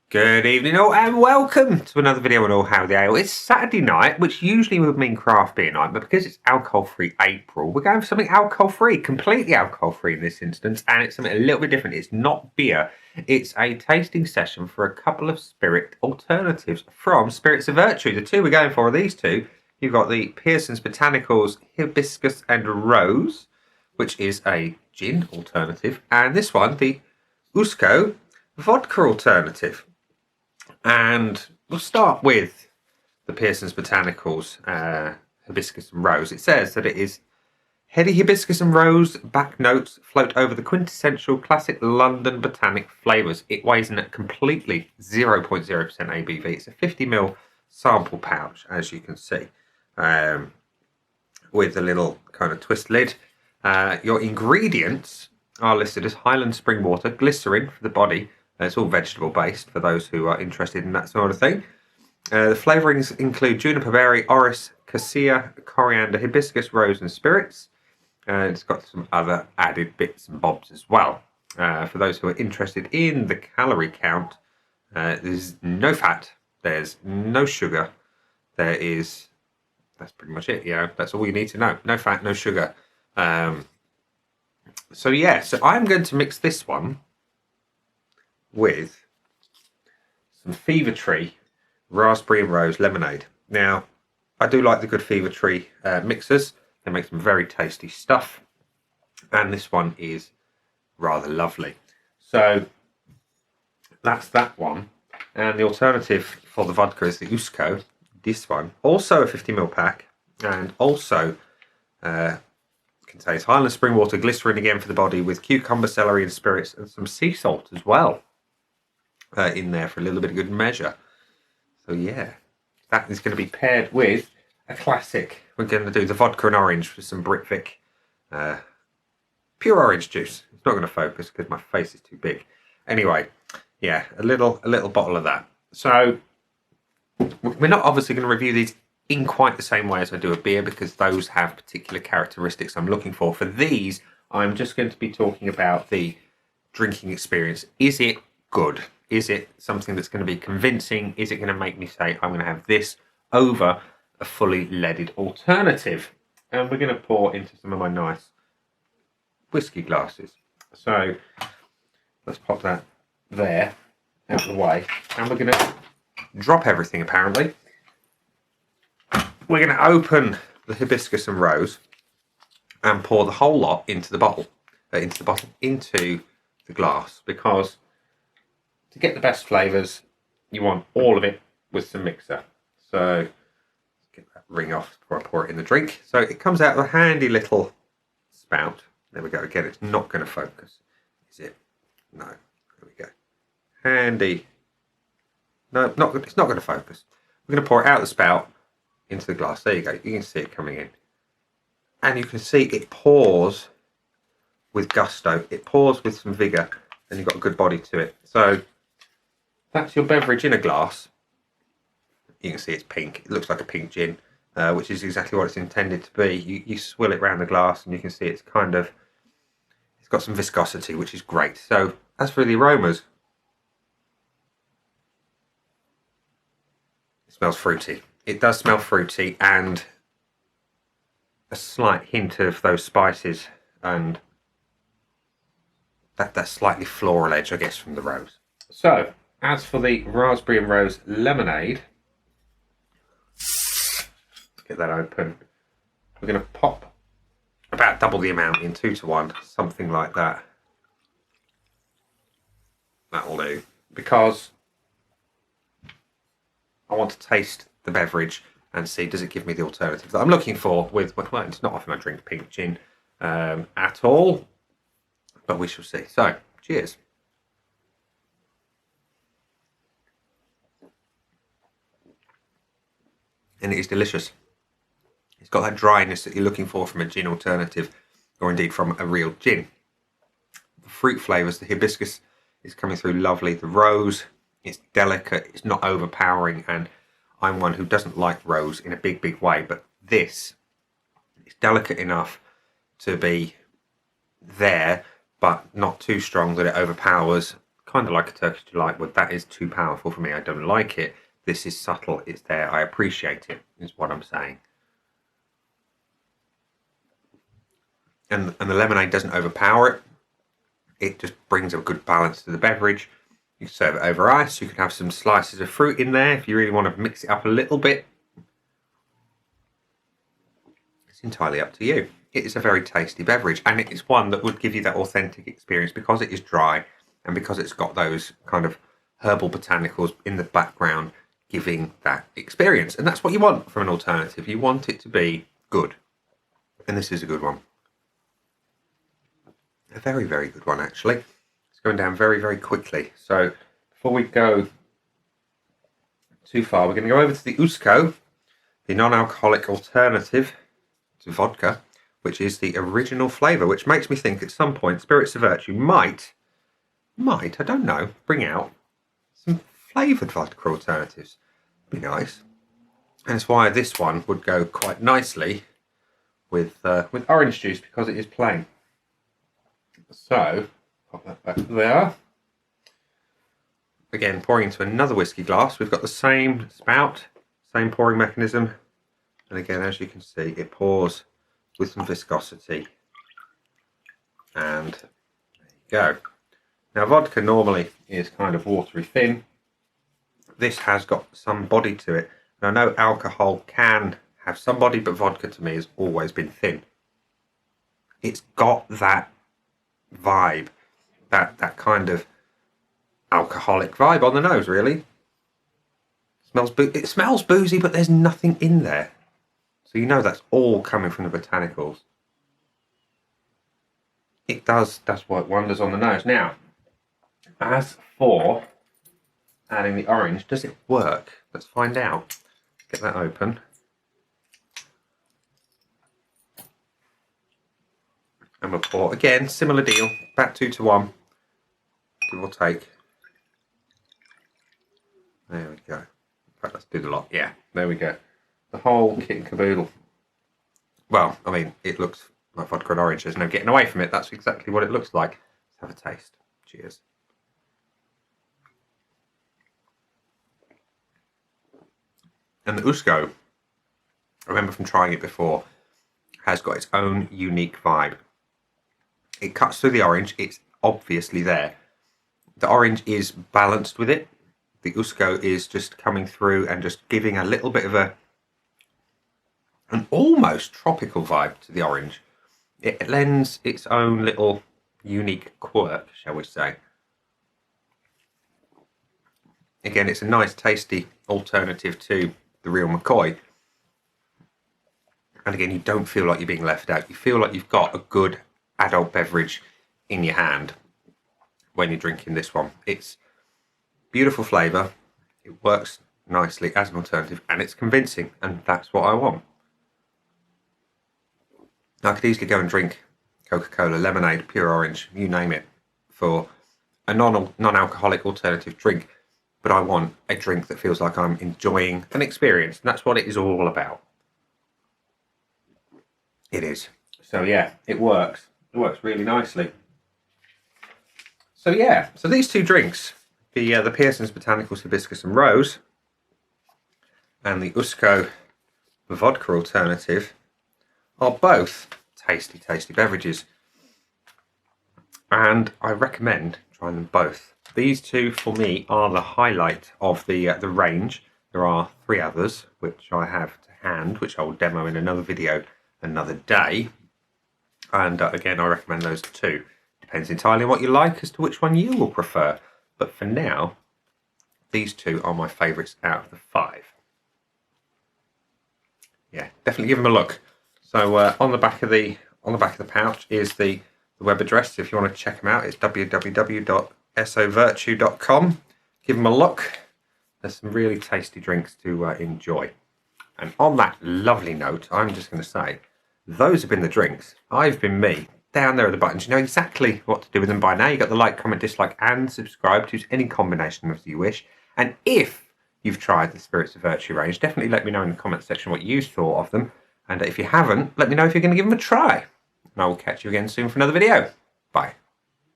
Good evening all and welcome to another video on All How the Ale. It's Saturday night, which usually would mean craft beer night, but because it's alcohol-free April, we're going for something alcohol-free, completely alcohol-free in this instance, and it's something a little bit different. It's not beer. It's a tasting session for a couple of spirit alternatives from Spirits of Virtue. The two we're going for are these two. You've got the Pearsons Botanicals Hibiscus Rose, which is a gin alternative, and this one, the Usko vodka alternative. And we'll start with the Pearsons Botanicals Hibiscus and Rose. It says that it is heady hibiscus and rose back notes float over the quintessential classic London botanic flavours. It weighs in at completely 0.0% ABV. It's a 50ml sample pouch, as you can see, with a little kind of twist lid. Your ingredients are listed as Highland spring water, glycerin for the body. It's all vegetable based for those who are interested in that sort of thing. The flavourings include juniper berry, orris, cassia, coriander, hibiscus, rose and spirits. It's got some other added bits and bobs as well. For those who are interested in the calorie count, there's no fat, there's no sugar, that's pretty much it, that's all you need to know. No fat, no sugar. So I'm going to mix this one with some Fever Tree Raspberry and Rose Lemonade. Now, I do like the good Fever Tree mixers. They make some very tasty stuff. And this one is rather lovely. So, that's that one. And the alternative for the vodka is the Usko. This one, also a 50ml pack. And also contains Highland spring water, glycerin again for the body, with cucumber, celery and spirits, and some sea salt as well. In there for a little bit of good measure. So that is going to be paired with a classic. We're going to do the vodka and orange with some Britvic pure orange juice. It's not going to focus because my face is too big. Anyway, a little bottle of that. So we're not obviously going to review these in quite the same way as I do a beer, because those have particular characteristics I'm looking for. For these, I'm just going to be talking about the drinking experience. Is it good? Is it something that's going to be convincing? Is it going to make me say, I'm going to have this over a fully leaded alternative? And we're going to pour into some of my nice whiskey glasses. So let's pop that there, out of the way. And we're going to drop everything, apparently. We're going to open the hibiscus and rose and pour the whole lot into the bottle, into the glass, because to get the best flavours, you want all of it with some mixer. So let's get that ring off before I pour it in the drink. So it comes out with a handy little spout. There we go. Again, it's not going to focus, is it? No. There we go. Handy. No, it's not going to focus. We're going to pour it out the spout into the glass. There you go. You can see it coming in. And you can see it pours with gusto. It pours with some vigour, and you've got a good body to it. So that's your beverage in a glass. You can see it's pink. It looks like a pink gin, which is exactly what it's intended to be. You swill it around the glass and you can see it's got some viscosity, which is great. So as for the aromas, it smells fruity. It does smell fruity, and a slight hint of those spices and that slightly floral edge, I guess, from the rose. So as for the raspberry and rose lemonade, let's get that open. We're going to pop about double the amount in, 2 to 1, something like that. That'll do, because I want to taste the beverage and see, does it give me the alternative that I'm looking for with, well, it's not often I drink pink gin at all, but we shall see. So, cheers. And it is delicious. It's got that dryness that you're looking for from a gin alternative, or indeed from a real gin. The fruit flavours, the hibiscus is coming through lovely. The rose, it's delicate, it's not overpowering, and I'm one who doesn't like rose in a big way, but this is delicate enough to be there, but not too strong that it overpowers, kind of like a Turkish Delight, but that is too powerful for me. I don't like it. This is subtle. It's there. I appreciate it, is what I'm saying. And the lemonade doesn't overpower it. It just brings a good balance to the beverage. You can serve it over ice. You can have some slices of fruit in there if you really want to mix it up a little bit. It's entirely up to you. It is a very tasty beverage, and it is one that would give you that authentic experience because it is dry and because it's got those kind of herbal botanicals in the background giving that experience. And that's what you want from an alternative. You want it to be good. And this is a good one. A very, very good one, actually. It's going down very, very quickly. So before we go too far, we're going to go over to the Usko, the non-alcoholic alternative to vodka, which is the original flavour, which makes me think at some point Spirits of Virtue might, I don't know, bring out some flavoured vodka alternatives. Be nice. And it's why this one would go quite nicely with orange juice, because it is plain. So, pop that back there. Again, pouring into another whiskey glass. We've got the same spout, same pouring mechanism. And again, as you can see, it pours with some viscosity. And there you go. Now, vodka normally is kind of watery thin. This has got some body to it. And I know alcohol can have some body, but vodka to me has always been thin. It's got that vibe, that kind of alcoholic vibe on the nose, really. It smells boozy, but there's nothing in there. So you know that's all coming from the botanicals. It does work wonders on the nose. Now, as for adding the orange, does it work? Let's find out. Get that open. And we'll pour, again, similar deal, about 2 to 1, give or take. There we go. In fact, let's do the lot. Yeah, there we go. The whole kit and caboodle. Well, I mean, it looks like vodka and orange. There's no getting away from it. That's exactly what it looks like. Let's have a taste. Cheers. And the Usko, I remember from trying it before, has got its own unique vibe. It cuts through the orange. It's obviously there. The orange is balanced with it. The Usko is just coming through and just giving a little bit of an almost tropical vibe to the orange. It lends its own little unique quirk, shall we say. Again, it's a nice, tasty alternative to the real McCoy. And again, you don't feel like you're being left out. You feel like you've got a good adult beverage in your hand when you're drinking this one. It's beautiful flavour. It works nicely as an alternative, and it's convincing, and that's what I want. I could easily go and drink Coca-Cola, lemonade, pure orange, you name it, for a non-alcoholic alternative drink, but I want a drink that feels like I'm enjoying an experience, and that's what it is all about. It is. So yeah, it works. It works really nicely. So yeah, so these two drinks, the Pearsons Botanicals Hibiscus and Rose, and the Usko vodka alternative, are both tasty, tasty beverages. And I recommend trying them both. These two, for me, are the highlight of the range. There are 3 others, which I have to hand, which I will demo in another video another day. And again, I recommend those 2. Depends entirely on what you like as to which one you will prefer. But for now, these 2 are my favourites out of the 5. Yeah, definitely give them a look. So on the back of the pouch is the web address. If you want to check them out, it's www.sovirtue.com. Give them a look. There's some really tasty drinks to enjoy. And on that lovely note, I'm just going to say, those have been the drinks. I've been me. Down there are the buttons. You know exactly what to do with them by now. You've got the like, comment, dislike, and subscribe to any combination of you wish. And if you've tried the Spirits of Virtue range, definitely let me know in the comment section what you thought of them. And if you haven't, let me know if you're going to give them a try. And I will catch you again soon for another video. Bye.